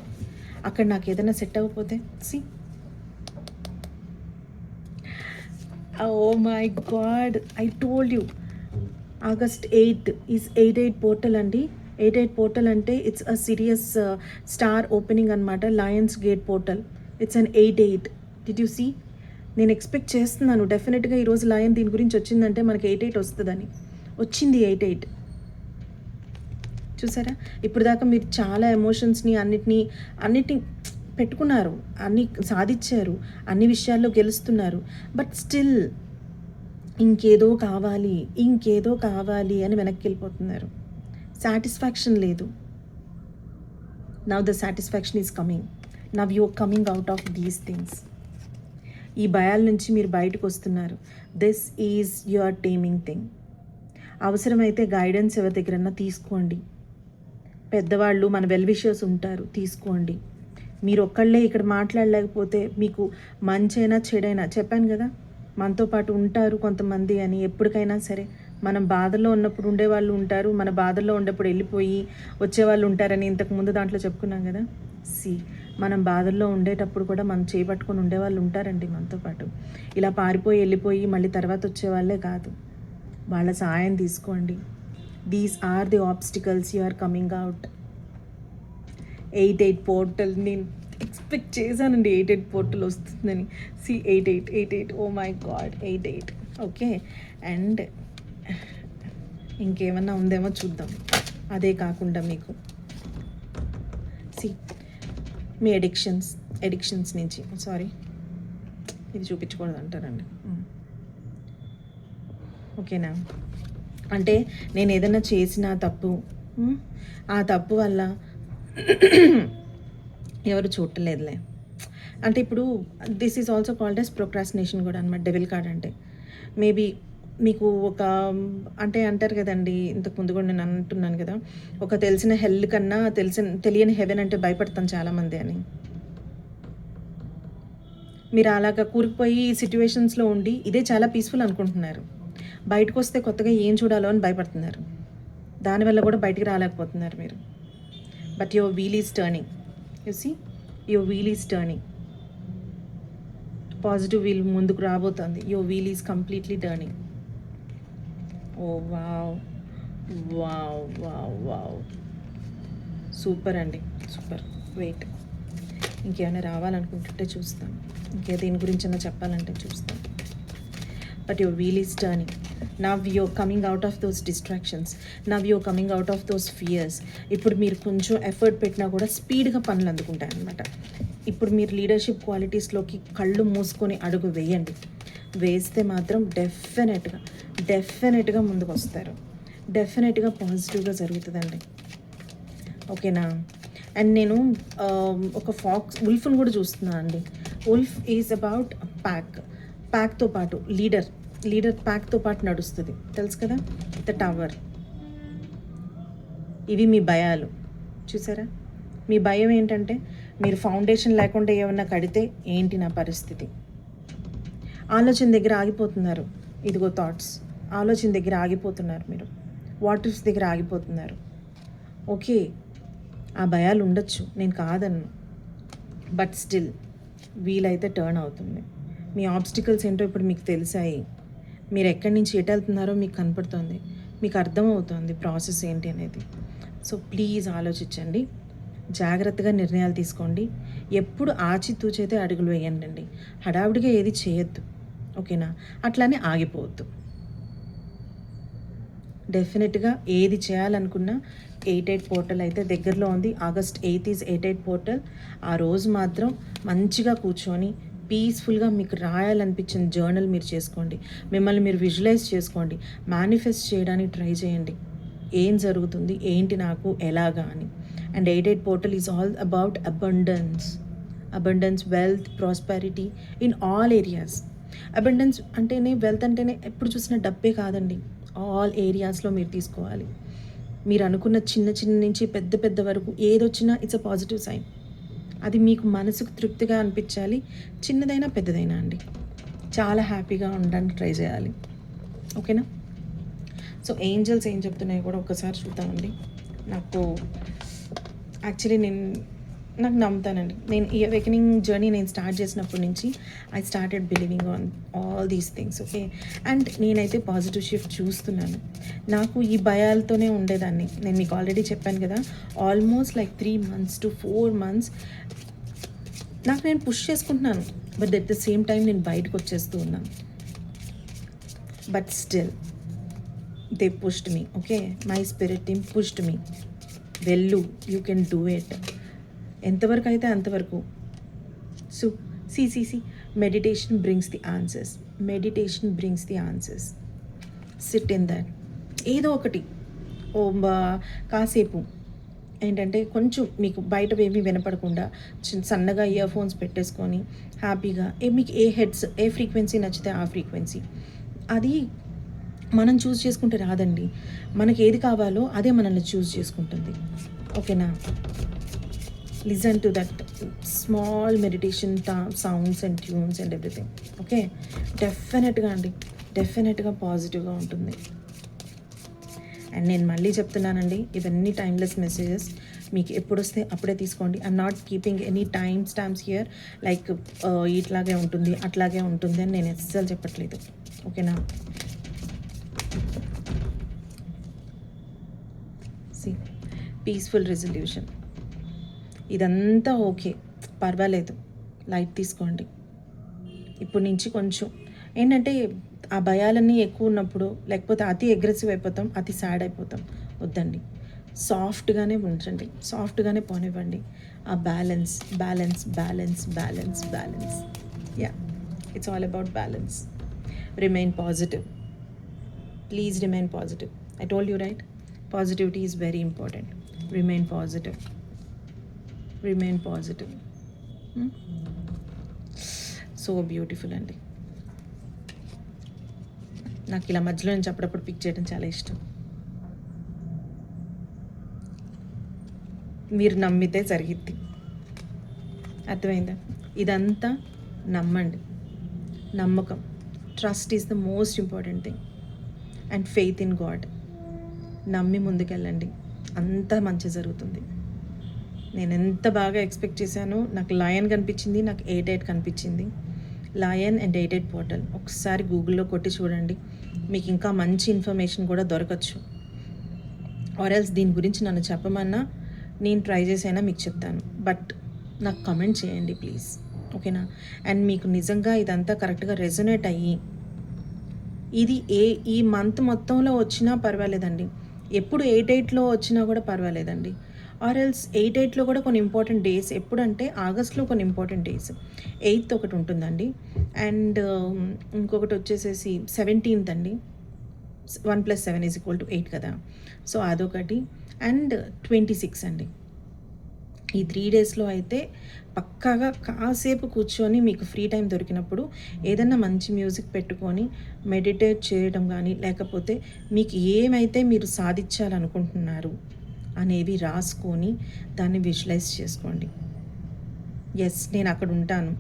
అక్కడ నాకు ఏదైనా సెట్ అవ్వకపోతే oh my god, I told you. August 8 is 8/8 portal అండి. 8/8 పోర్టల్ అంటే it's a Sirius star opening అనమాట. Lion's gate portal, it's an 8/8. Did you see? నేను ఎక్స్పెక్ట్ చేస్తున్నాను డెఫినెట్గా ఈరోజు లయన్ దీని గురించి వచ్చిందంటే మనకి 8/8 వస్తుందని. వచ్చింది 8/8. చూసారా? ఇప్పుడు దాకా మీరు చాలా ఎమోషన్స్ని అన్నిటినీ పెట్టుకున్నారు, అన్నీ సాధించారు, అన్ని విషయాల్లో గెలుస్తున్నారు. బట్ స్టిల్ ఇంకేదో కావాలి అని వెనక్కి వెళ్ళిపోతున్నారు. సాటిస్ఫాక్షన్ లేదు. Now the satisfaction is coming. Now you're coming out of these things. ఈ భయాల నుంచి మీరు బయటకు వస్తున్నారు. This is your taming thing. అవసరమైతే గైడెన్స్ ఎవరి దగ్గరన్నా తీసుకోండి. పెద్దవాళ్ళు, మన వెల్ విషర్స్ ఉంటారు, తీసుకోండి. మీరు ఒక్కళ్ళే ఇక్కడ మాట్లాడలేకపోతే మీకు మంచైనా చెడైనా, చెప్పాను కదా మనతో పాటు ఉంటారు కొంతమంది అని. ఎప్పటికైనా సరే మనం బాధల్లో ఉన్నప్పుడు ఉండేవాళ్ళు ఉంటారు, మన బాధల్లో ఉన్నప్పుడు వెళ్ళిపోయి వచ్చేవాళ్ళు ఉంటారని ఇంతకుముందు దాంట్లో చెప్పుకున్నాం కదా. మనం బాధల్లో ఉండేటప్పుడు కూడా మనం చేపట్టుకొని ఉండేవాళ్ళు ఉంటారండి మనతో పాటు. ఇలా పారిపోయి వెళ్ళిపోయి మళ్ళీ తర్వాత వచ్చేవాళ్ళే కాదు. వాళ్ళ సహాయం తీసుకోండి. These are the obstacles you are coming out. 8/8 portal, నేను ఎక్స్పెక్ట్ చేశానండి 8/8 పోర్టల్ వస్తుందని. 8/8. Oh my god, 8/8. Okay, and ఇంకేమన్నా ఉందేమో చూద్దాం. అదే కాకుండా మీకు మీ ఎడిక్షన్స్ నుంచి, సారీ ఇది చూపించకూడదు అంటారండి. ఓకేనా? అంటే నేను ఏదైనా చేసిన తప్పు, ఆ తప్పు వల్ల ఎవరు చూడలేదులే అంటే, ఇప్పుడు this is also called as procrastination కూడా అనమాట. డెవిల్ కార్డ్ అంటే మేబీ మీకు ఒక అంటే అంటారు కదండి, ఇంతకు ముందు కూడా నేను అంటున్నాను కదా, ఒక తెలిసిన హెల్ కన్నా తెలియని హెవెన్ అంటే భయపడతాం చాలామంది అని. మీరు అలాగా కూరుకుపోయి సిచ్యువేషన్స్లో ఉండి ఇదే చాలా పీస్ఫుల్ అనుకుంటున్నారు. బయటకు వస్తే కొత్తగా ఏం చూడాలో అని భయపడుతున్నారు. దానివల్ల కూడా బయటికి రాలేకపోతున్నారు మీరు. But your wheel is turning. You see, your wheel is turning. Positive wheel ముందుకు రాబోతుంది. Your wheel is completely turning. Oh wow wow wow wow, super అండి, సూపర్. వెయిట్, ఇంకేమైనా రావాలనుకుంటుంటే చూస్తాను, దీని గురించైనా చెప్పాలంటే చూస్తాను. But your wheel is turning. Now you're coming out of those distractions, now you're coming out of those fears. ఇప్పుడు మీరు కొంచెం ఎఫర్ట్ పెట్టినా కూడా స్పీడ్గా పనులు అందుకుంటాయి అన్నమాట. ఇప్పుడు మీరు లీడర్షిప్ క్వాలిటీస్లోకి కళ్ళు మూసుకొని అడుగు వేయండి. వేస్తే మాత్రం డెఫినెట్గా ముందుకు వస్తారు. డెఫినెట్గా పాజిటివ్గా జరుగుతుందండి. ఓకేనా? అండ్ నేను ఒక ఉల్ఫ్ని కూడా చూస్తున్నాను అండి. ఉల్ఫ్ ఈజ్ అబౌట్ ప్యాక్తో పాటు లీడర్ ప్యాక్తో పాటు నడుస్తుంది, తెలుసు కదా. The tower. ఇవి మీ భయాలు, చూసారా? మీ భయం ఏంటంటే మీరు ఫౌండేషన్ లేకుండా ఏమన్నా కడితే ఏంటి నా పరిస్థితి. ఆలోచన దగ్గర ఆగిపోతున్నారు. ఇదిగో థాట్స్, ఆలోచన దగ్గర ఆగిపోతున్నారు మీరు. వాట్ ఇఫ్స్ దగ్గర ఆగిపోతున్నారు. ఓకే, ఆ భయాలు ఉండొచ్చు, నేను కాదన్ను. బట్ స్టిల్ వీలైతే టర్న్ అవుతుంది. మీ ఆబ్స్టికల్స్ ఏంటో ఇప్పుడు మీకు తెలిసాయి. మీరు ఎక్కడి నుంచి ఎటు వెళ్తున్నారో మీకు కనపడుతుంది, మీకు అర్థమవుతుంది ప్రాసెస్ ఏంటి అనేది. సో ప్లీజ్ ఆలోచించండి, జాగ్రత్తగా నిర్ణయాలు తీసుకోండి. ఎప్పుడు ఆచితూచైతే అడుగులు వేయండి. హడావుడిగా ఏది చేయొద్దు, ఓకేనా? అట్లానే ఆగిపోవద్దు. డెఫినెట్గా ఏది చేయాలనుకున్నా 88 పోర్టల్ అయితే దగ్గరలో ఉంది. August 8th is 88 portal. ఆ రోజు మాత్రం మంచిగా కూర్చొని పీస్ఫుల్గా మీకు రాయాలనిపించిన జర్నల్ మీరు చేసుకోండి. మిమ్మల్ని మీరు విజువలైజ్ చేసుకోండి. మేనిఫెస్ట్ చేయడానికి ట్రై చేయండి. ఏం జరుగుతుంది, ఏంటి నాకు, ఎలాగా అని. And 88 portal is all about abundance, wealth, prosperity in all areas. Abundance అంటేనే, వెల్త్ అంటేనే ఎప్పుడు చూసినా డబ్బే కాదండి. ఆల్ ఏరియాస్లో మీరు తీసుకోవాలి. మీరు అనుకున్న చిన్న నుంచి పెద్ద వరకు ఏదొచ్చినా ఇట్స్ అ పాజిటివ్ సైన్. అది మీకు మనసుకు తృప్తిగా అనిపించాలి, చిన్నదైనా పెద్దదైనా అండి. చాలా హ్యాపీగా ఉండడానికి ట్రై చేయాలి, ఓకేనా? సో ఏంజల్స్ ఏం చెప్తున్నాయో కూడా ఒకసారి చూద్దామండి. యాక్చువల్లీ నాకు నమ్ముతానండి. నేను ఈ అవేకనింగ్ జర్నీ నేను స్టార్ట్ చేసినప్పటి నుంచి I started believing on all these things, okay. And నేనైతే పాజిటివ్ షిఫ్ట్ చూస్తున్నాను. నాకు ఈ భయాలతోనే ఉండేదాన్ని. నేను మీకు ఆల్రెడీ చెప్పాను కదా, almost like 3 months to 4 months నాకు నేను పుష్ చేసుకుంటున్నాను. But at the same time నేను బయటకు వచ్చేస్తూ ఉన్నాను. But still they pushed me, okay. My spirit team pushed me. వెళ్ళు, యూ కెన్ డూ ఇట్. ఎంతవరకు అయితే అంతవరకు. So see meditation brings the answers. Sit in that. ఏదో ఒకటి కాసేపు ఏంటంటే కొంచెం మీకు బయటవేమీ వినపడకుండా సన్నగా ఇయర్ ఫోన్స్ పెట్టేసుకొని హ్యాపీగా మీకు ఏ ఫ్రీక్వెన్సీ నచ్చితే ఆ ఫ్రీక్వెన్సీ. అది మనం చూస్ చేసుకుంటే రాదండి. మనకి ఏది కావాలో అదే మనల్ని చూస్ చేసుకుంటుంది, ఓకేనా? Listen to that small meditation sounds and tunes and everything, okay. డెఫినెట్గా పాజిటివ్గా ఉంటుంది. అండ్ నేను మళ్ళీ చెప్తున్నానండి, ఇవన్నీ టైమ్లెస్ మెసేజెస్. మీకు ఎప్పుడు వస్తే అప్పుడే తీసుకోండి. I'm not keeping any time stamps here like ఇట్లాగే ఉంటుంది అట్లాగే ఉంటుంది అని నేను అస్సలు చెప్పట్లేదు, ఓకేనా? పీస్ఫుల్ రెజల్యూషన్, ఇదంతా ఓకే, పర్వాలేదు, లైట్ తీసుకోండి. ఇప్పటి నుంచి కొంచెం ఏంటంటే ఆ భయాలన్నీ ఎక్కువ ఉన్నప్పుడు, లేకపోతే అతి అగ్రెసివ్ అయిపోతాం, అతి సాడ్ అయిపోతాం. వద్దండి, సాఫ్ట్గానే ఉంచండి, సాఫ్ట్గానే పోనివ్వండి. ఆ balance. Yeah, it's all about balance. Remain positive, please remain positive. I told you right, positivity is very important. Remain positive. So beautiful అండి. నాకు ఇలా మధ్యలో నుంచి అప్పుడప్పుడు పిక్ చేయడం చాలా ఇష్టం. మీరు నమ్మితే జరిగిద్ది, అర్థమైందా? ఇదంతా నమ్మండి. నమ్మకం, trust is the most important thing. And faith in God. నమ్మి ముందుకెళ్ళండి, అంతా మంచి జరుగుతుంది. నేను ఎంత బాగా ఎక్స్పెక్ట్ చేశానో, నాకు లయన్ కనిపించింది, నాకు 88 కనిపించింది. లయన్ అండ్ 88 పోర్టల్ ఒకసారి గూగుల్లో కొట్టి చూడండి, మీకు ఇంకా మంచి ఇన్ఫర్మేషన్ కూడా దొరకచ్చు. ఆర్ ఎల్స్ దీని గురించి నన్ను చెప్పమన్నా నేను ట్రై చేసైనా మీకు చెప్తాను. బట్ నాకు కమెంట్ చేయండి ప్లీజ్, ఓకేనా? అండ్ మీకు నిజంగా ఇదంతా కరెక్ట్గా రెజొనేట్ అయ్యి ఇది ఈ మంత్ మొత్తంలో వచ్చినా పర్వాలేదండి, ఎప్పుడు 8/8లో వచ్చినా కూడా పర్వాలేదండి, ఆర్ ఎల్స్ 8/8లో కూడా కొన్ని ఇంపార్టెంట్ డేస్, ఎప్పుడంటే ఆగస్ట్లో కొన్ని ఇంపార్టెంట్ డేస్, 8th ఒకటి ఉంటుందండి, అండ్ ఇంకొకటి వచ్చేసేసి 17th అండి, 1 + 7 = 8 కదా, సో అదొకటి, అండ్ 26 అండి. ఈ 3 డేస్లో అయితే పక్కాగా కాసేపు కూర్చొని మీకు ఫ్రీ టైం దొరికినప్పుడు ఏదన్నా మంచి మ్యూజిక్ పెట్టుకొని మెడిటేట్ చేయడం కానీ, లేకపోతే మీకు ఏమైతే మీరు సాధించాలనుకుంటున్నారు అనేవి రాసుకొని దాన్ని విజువలైజ్ చేసుకోండి. ఎస్, నేను అక్కడ ఉంటాను,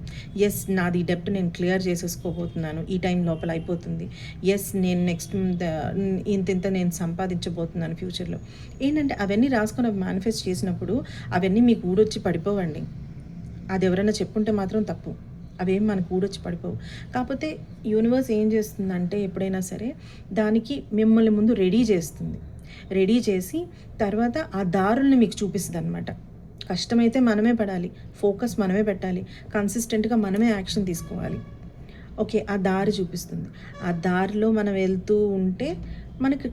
ఎస్ నాది డెప్ట్ నేను క్లియర్ చేసేసుకోబోతున్నాను, ఈ టైం లోపల అయిపోతుంది, ఎస్ నేను నెక్స్ట్ ఇంత నేను సంపాదించబోతున్నాను ఫ్యూచర్లో. ఏంటంటే అవన్నీ రాసుకొని అవి మేనిఫెస్ట్ చేసినప్పుడు అవన్నీ మీకు ఊడొచ్చి పడిపోవండి. అది ఎవరైనా చెప్పుంటే మాత్రం తప్పు, అవేం మనకు ఊడొచ్చి పడిపోవు. కాకపోతే యూనివర్స్ ఏం చేస్తుందంటే ఎప్పుడైనా సరే దానికి మిమ్మల్ని ముందు రెడీ చేస్తుంది, రెడీ చేసి తర్వాత ఆ దారుల్ని మీకు చూపిస్తుంది అనమాట. కష్టమైతే మనమే పడాలి, ఫోకస్ మనమే పెట్టాలి, కన్సిస్టెంట్గా మనమే యాక్షన్ తీసుకోవాలి. ఓకే, ఆ దారి చూపిస్తుంది, ఆ దారిలో మనం వెళ్తూ ఉంటే మనకి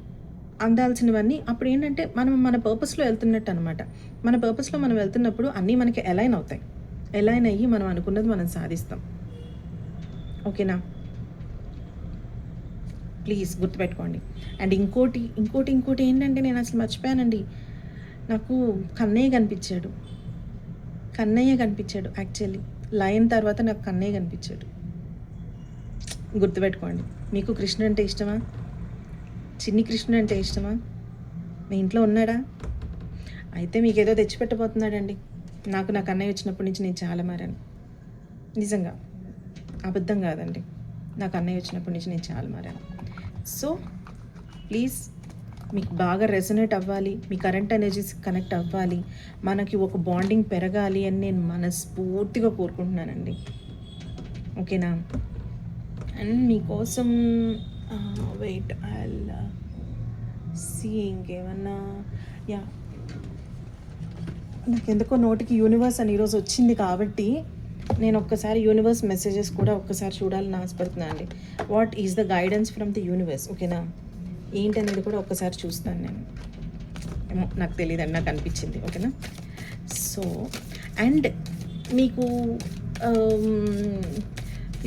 అందాల్సినవన్నీ అప్పుడు ఏంటంటే మనం మన పర్పస్లో వెళ్తున్నట్టు అనమాట. మన పర్పస్లో మనం వెళ్తున్నప్పుడు అన్నీ మనకి అలైన్ అవుతాయి, అలైన్ అయ్యి మనం అనుకున్నది మనం సాధిస్తాం. ఓకేనా? ప్లీజ్ గుర్తుపెట్టుకోండి. అండ్ ఇంకోటి ఏంటంటే నేను అసలు మర్చిపోయానండి, నాకు కన్నయ్య కనిపించాడు యాక్చువల్లీ. లయన్ తర్వాత నాకు కన్నయ్య కనిపించాడు. గుర్తుపెట్టుకోండి. మీకు కృష్ణ అంటే ఇష్టమా? చిన్ని కృష్ణ అంటే ఇష్టమా? మీ ఇంట్లో ఉన్నాడా? అయితే మీకు ఏదో తెచ్చిపెట్టబోతున్నాడండి. నాకు నా కన్నయ్య వచ్చినప్పటి నుంచి నేను చాలా మారాను, నిజంగా అబద్ధం కాదండి. నాకు అన్నయ్య వచ్చినప్పటి నుంచి నేను చాలా మారాను. సో ప్లీజ్ మీకు బాగా రెసొనేట్ అవ్వాలి, మీ కరెంట్ ఎనర్జీస్ కనెక్ట్ అవ్వాలి, మనకి ఒక బాండింగ్ పెరగాలి అని నేను మనస్ఫూర్తిగా కోరుకుంటున్నానండి. ఓకేనా? అండ్ మీకోసం వెయిట్ ఐ సీ ఇంకేమన్నా. యా, నాకు ఎందుకో నోటికి యూనివర్స్ అని ఈరోజు వచ్చింది కాబట్టి నేను ఒక్కసారి యూనివర్స్ మెసేజెస్ కూడా ఒక్కసారి చూడాలని ఆశపడుతున్నాను అండి. What is the guidance from the universe? ఓకేనా? ఏంటనేది కూడా ఒక్కసారి చూస్తాను నేను. ఏమో నాకు తెలియదండి, నాకు అనిపించింది. ఓకేనా? సో అండ్ మీకు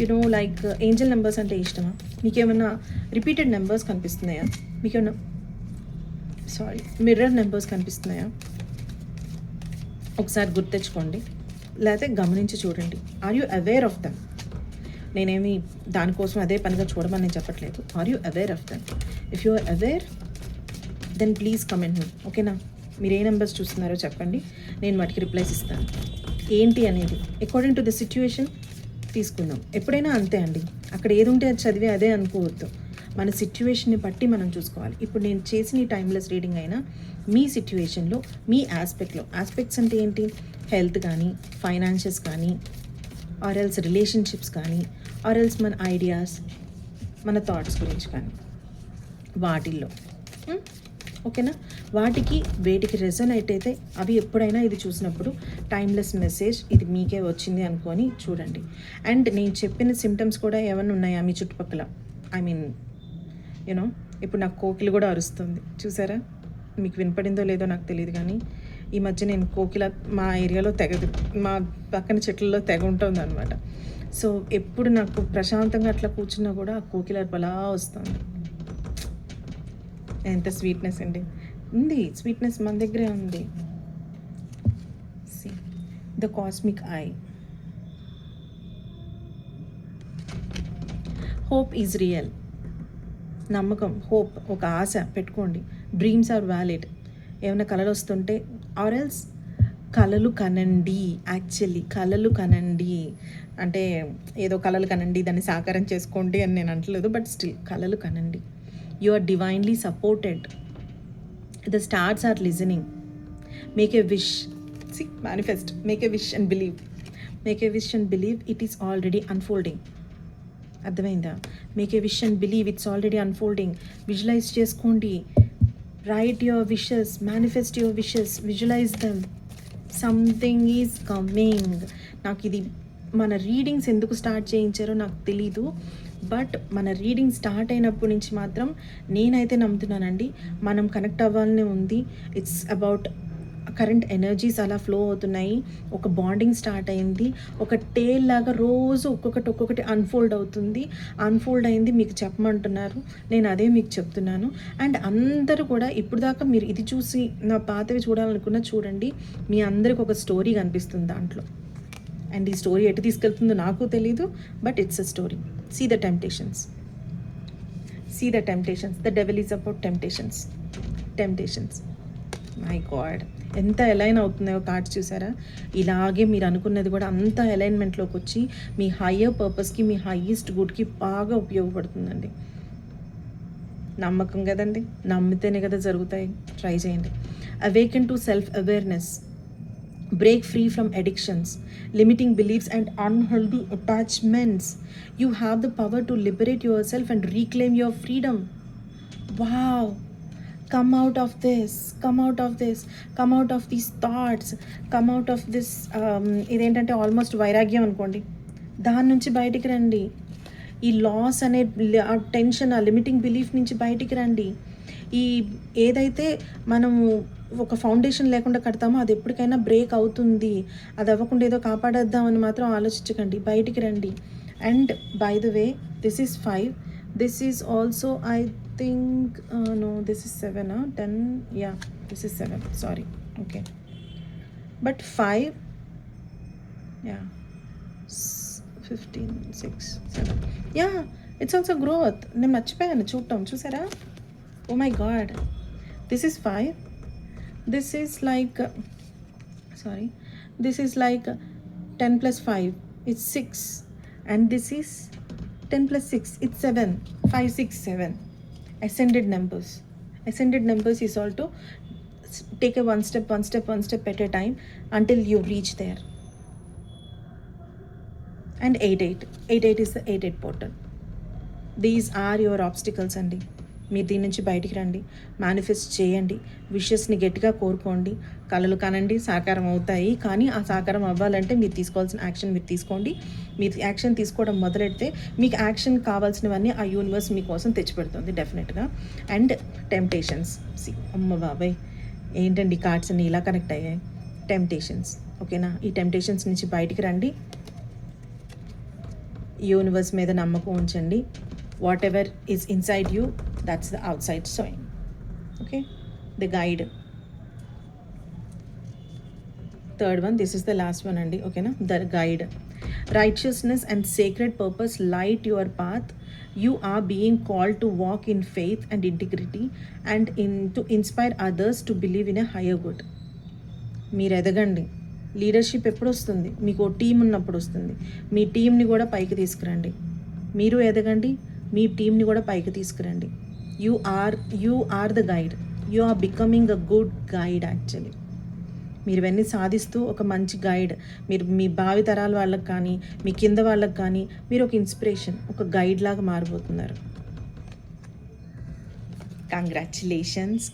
యునో లైక్ ఏంజల్ నెంబర్స్ అంటే ఇష్టమా? మీకేమన్నా రిపీటెడ్ నెంబర్స్ కనిపిస్తున్నాయా? మీకేమన్నా మిర్రర్ నెంబర్స్ కనిపిస్తున్నాయా? ఒకసారి గుర్తెచ్చుకోండి, లేకపోతే గమనించి చూడండి. Are you aware of them? నేనేమి దానికోసం అదే పనిగా చూడమని నేను చెప్పట్లేదు. Are you aware of them? If you are aware then please comment me. ఓకేనా? మీరు ఏ నెంబర్స్ చూస్తున్నారో చెప్పండి, నేను వాటికి రిప్లైస్ ఇస్తాను. ఏంటి అనేది అకార్డింగ్ టు ద సిచ్యువేషన్ తీసుకుందాం. ఎప్పుడైనా అంతే అండి, అక్కడ ఏది ఉంటే అది చదివే అదే అనుకోవద్దు, మన సిచ్యువేషన్ని బట్టి మనం చూసుకోవాలి. ఇప్పుడు నేను చేసిన ఈ టైమ్లెస్ రీడింగ్ అయినా మీ సిచ్యువేషన్లో, మీ ఆస్పెక్ట్స్ అంటే ఏంటి, హెల్త్ కానీ, ఫైనాన్షియల్స్ కానీ, ఆర్ ఎల్స్ రిలేషన్షిప్స్ కానీ, ఆర్ ఎల్స్ మన ఐడియాస్, మన థాట్స్ గురించి కానీ, వాటిల్లో ఓకేనా, వేటికి రెజొనేట్ అయితే అవి ఎప్పుడైనా ఇది చూసినప్పుడు టైమ్లెస్ మెసేజ్ ఇది మీకే వచ్చింది అనుకొని చూడండి. అండ్ నేను చెప్పిన సిమ్టమ్స్ కూడా ఏమైనా ఉన్నాయా మీ చుట్టుపక్కల? ఐ మీన్ యూనో ఇప్పుడు నాకు కోకిల కూడా అరుస్తుంది, చూసారా? మీకు వినపడిందో లేదో నాకు తెలియదు, కానీ ఈ మధ్య నేను కోకిల మా ఏరియాలో మా పక్కన చెట్లలో తెగ ఉంటుంది అనమాట. సో ఎప్పుడు నాకు ప్రశాంతంగా అట్లా కూర్చున్నా కూడా ఆ కోకిల బలా వస్తుంది. ఎంత స్వీట్నెస్ అండి, ఉంది స్వీట్నెస్ మన దగ్గరే ఉంది. See the cosmic eye. Hope is real. నమ్మకం, హోప్, ఒక ఆశ పెట్టుకోండి. Dreams are valid. ఏమైనా కళలు వస్తుంటే ఆర్ ఎల్స్ కళలు కనండి. యాక్చువల్లీ కళలు కనండి అంటే ఏదో కళలు కనండి దాన్ని సాకారం చేసుకోండి అని నేను అంటలేదు, బట్ స్టిల్ కళలు కనండి. You are divinely supported. The stars are listening. Make a wish. See manifest. Make a wish and believe. Make a wish and believe it is already unfolding. అర్థమైందా? Make a wish and believe it's already unfolding. Visualise చేసుకోండి. Write your wishes, manifest your wishes, visualise them. Something is coming. నాకు ఇది మన readings ఎందుకు start చేయించారో నాకు తెలీదు, but మన reading start అయినప్పటి నుంచి మాత్రం నేనైతే నమ్ముతున్నానండి, మనం కనెక్ట్ అవ్వాలనే ఉంది. ఇట్స్ అబౌట్ కరెంట్ ఎనర్జీస్ అలా ఫ్లో అవుతున్నాయి, ఒక బాండింగ్ స్టార్ట్ అయింది, ఒక టేల్ లాగా రోజు ఒక్కొక్కటి అన్ఫోల్డ్ అయింది మీకు చెప్పమంటున్నారు, నేను అదే మీకు చెప్తున్నాను. అండ్ అందరూ కూడా ఇప్పుడు దాకా మీరు ఇది చూసి నా పాతవి చూడాలనుకున్నా చూడండి, మీ అందరికి ఒక స్టోరీ కనిపిస్తుంది దాంట్లో. అండ్ ఈ స్టోరీ ఎటు తీసుకెళ్తుందో నాకు తెలీదు, but it's a story. See the temptations, the devil is about temptations. My god, ఎంత అలైన్ అవుతున్నాయో కార్డ్స్ చూసారా? ఇలాగే మీరు అనుకున్నది కూడా అంత అలైన్మెంట్లోకి వచ్చి మీ హయ్యర్ పర్పస్కి, మీ హయ్యెస్ట్ గుడ్కి బాగా ఉపయోగపడుతుందండి. నమ్మకం కదండి, నమ్మితేనే కదా జరుగుతాయి. ట్రై చేయండి. Awaken to self awareness, break free from addictions, limiting beliefs and unhealthy attachments. You have the power to liberate yourself and reclaim your freedom. Wow, come out of this, come out of these thoughts, come out of this ఇదేంటంటే almost వైరాగ్యం అనుకోండి, దాని నుంచి బయటికి రండి. ఈ loss అనే tension, ఆ లిమిటింగ్ బిలీఫ్ నుంచి బయటికి రండి. ఈ ఏదైతే మనము ఒక ఫౌండేషన్ లేకుండా కడతామో అది ఎప్పటికైనా బ్రేక్ అవుతుంది. అది అవ్వకుండా ఏదో కాపాడేద్దామని మాత్రం ఆలోచించకండి, బయటికి రండి. And by the way, this is 5, this is also I think no, this is 7, 10, yeah this is 7, sorry, okay. But 5, yeah 15, 6, 7, yeah it's also growth. నేను మర్చిపోయాను చూడటం, చూసారా? Oh my god, this is 5, this is like 10 plus 5, it's 6, and this is 10 plus 6, it's 7, 5, 6, 7. Ascended numbers is all to take a one step at a time until you reach there. And 8 is the 8 portal. These are your obstacles andi. మీరు దీని నుంచి బయటికి రండి, manifest చేయండి, విషెస్ని గట్టిగా కోరుకోండి, కలలు కనండి, సాకారం అవుతాయి. కానీ ఆ సాకారం అవ్వాలంటే మీరు తీసుకోవాల్సిన యాక్షన్ మీరు తీసుకోండి. మీరు యాక్షన్ తీసుకోవడం మొదలెడితే మీకు యాక్షన్ కావాల్సినవన్నీ ఆ యూనివర్స్ మీకోసం తెచ్చిపెడుతుంది డెఫినెట్గా. అండ్ టెంప్టేషన్స్, అమ్మ బాబాయ్ ఏంటండి కార్డ్స్ అన్ని ఇలా కనెక్ట్ అయ్యాయి. టెంప్టేషన్స్, ఓకేనా? ఈ టెంప్టేషన్స్ నుంచి బయటికి రండి, యూనివర్స్ మీద నమ్మకం ఉంచండి. Whatever is inside you, that's the outside showing. Okay, the guide. Third one, this is the last one andi, okay na? The guide. Righteousness and sacred purpose light your path. You are being called to walk in faith and integrity and to inspire others to believe in a higher good. మీరు ఎదగండి. Leadership ఎప్పుడు వస్తుంది? మీకు team ఉన్నప్పుడు వస్తుంది. మీ టీంని కూడా పైకి తీసుకురండి. మీరు ఎదగండి, మీ టీంని కూడా పైకి తీసుకురండి. You are the guide. You are becoming a good guide. Actually మీరు ఇవన్నీ సాధిస్తూ ఒక మంచి గైడ్, మీరు మీ భావి తరాల వాళ్ళకి కానీ మీ కింద వాళ్ళకి కానీ మీరు ఒక ఇన్స్పిరేషన్, ఒక గైడ్ లాగా మారిపోతున్నారు. Congratulations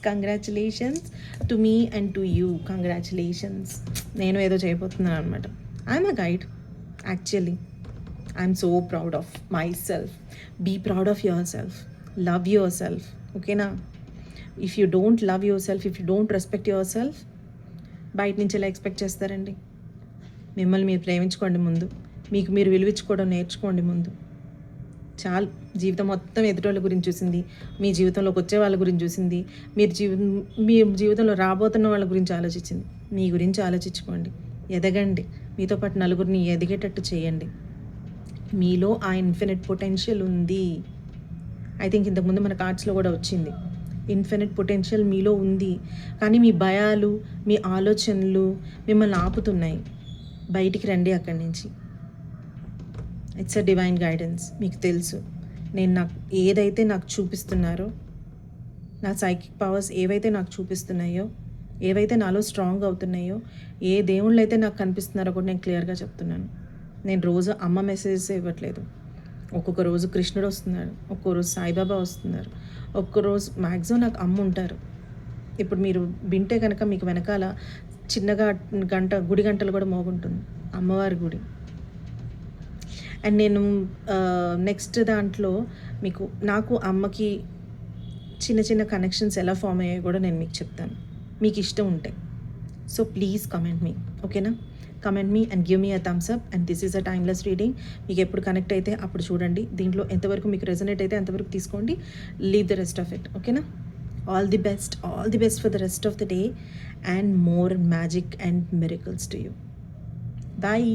to me and to you. Congratulations. నేను ఏదో చేయబోతున్నాను అనమాట. I'm a guide actually. I'm so proud of myself. Be proud of yourself. Love yourself. Okay na? If you don't love yourself, if you don't respect yourself, బయట నుంచి ఎలా expect చేస్తారండి? మిమ్మల్ని మీరు ప్రేమించుకోండి ముందు, మీకు మీరు విలువించుకోవడం నేర్చుకోండి ముందు. చాలు. జీవితం మొత్తం ఎదుటోళ్ళ గురించి చూసింది, మీ జీవితంలోకి వచ్చే వాళ్ళ గురించి చూసింది, మీ జీవితంలో రాబోతున్న వాళ్ళ గురించి ఆలోచించింది. మీ గురించి ఆలోచించుకోండి, ఎదగండి, మీతో పాటు నలుగురిని ఎదిగేటట్టు చేయండి. మీలో ఆ ఇన్ఫినిట్ పొటెన్షియల్ ఉంది. ఐ థింక్ ఇంతకుముందు మన కార్డ్స్లో కూడా వచ్చింది. ఇన్ఫినిట్ పొటెన్షియల్ మీలో ఉంది, కానీ మీ భయాలు, మీ ఆలోచనలు మిమ్మల్ని ఆపుతున్నాయి. బయటికి రండి అక్కడి నుంచి. It's a divine guidance. మీకు తెలుసు, నాకు ఏదైతే నాకు చూపిస్తున్నారో, నా సైకిక్ పవర్స్ ఏవైతే నాకు చూపిస్తున్నాయో, ఏవైతే నాలో స్ట్రాంగ్ అవుతున్నాయో, ఏ దేవుళ్ళు అయితే నాకు కనిపిస్తున్నారో కూడా నేను క్లియర్గా చెప్తున్నాను. నేను రోజు అమ్మ మెసేజెస్ ఇవ్వట్లేదు. ఒక్కొక్క రోజు కృష్ణుడు వస్తున్నాడు, ఒక్కో రోజు సాయిబాబా వస్తున్నారు, ఒక్కరోజు మ్యాక్సిమం నాకు అమ్మ ఉంటారు. ఇప్పుడు మీరు వింటే కనుక మీకు వెనకాల చిన్నగా గుడి గంటలు కూడా మోగుంటుంది, అమ్మవారి గుడి. అండ్ నేను నెక్స్ట్ దాంట్లో మీకు నాకు అమ్మకి చిన్న చిన్న కనెక్షన్స్ ఎలా ఫామ్ అయ్యాయో కూడా నేను మీకు చెప్తాను, మీకు ఇష్టం ఉంటే. సో ప్లీజ్ కమెంట్ మీ, ఓకేనా? Comment me and give me a thumbs up. And this is a timeless reading. మీకు ఎప్పుడు కనెక్ట్ అయితే అప్పుడు చూడండి, దీంట్లో ఎంతవరకు మీకు రెజనేట్ అయితే అంతవరకు తీసుకోండి, leave the rest of it, ఓకేనా? All the best for the rest of the day and more magic and miracles to you. Bye.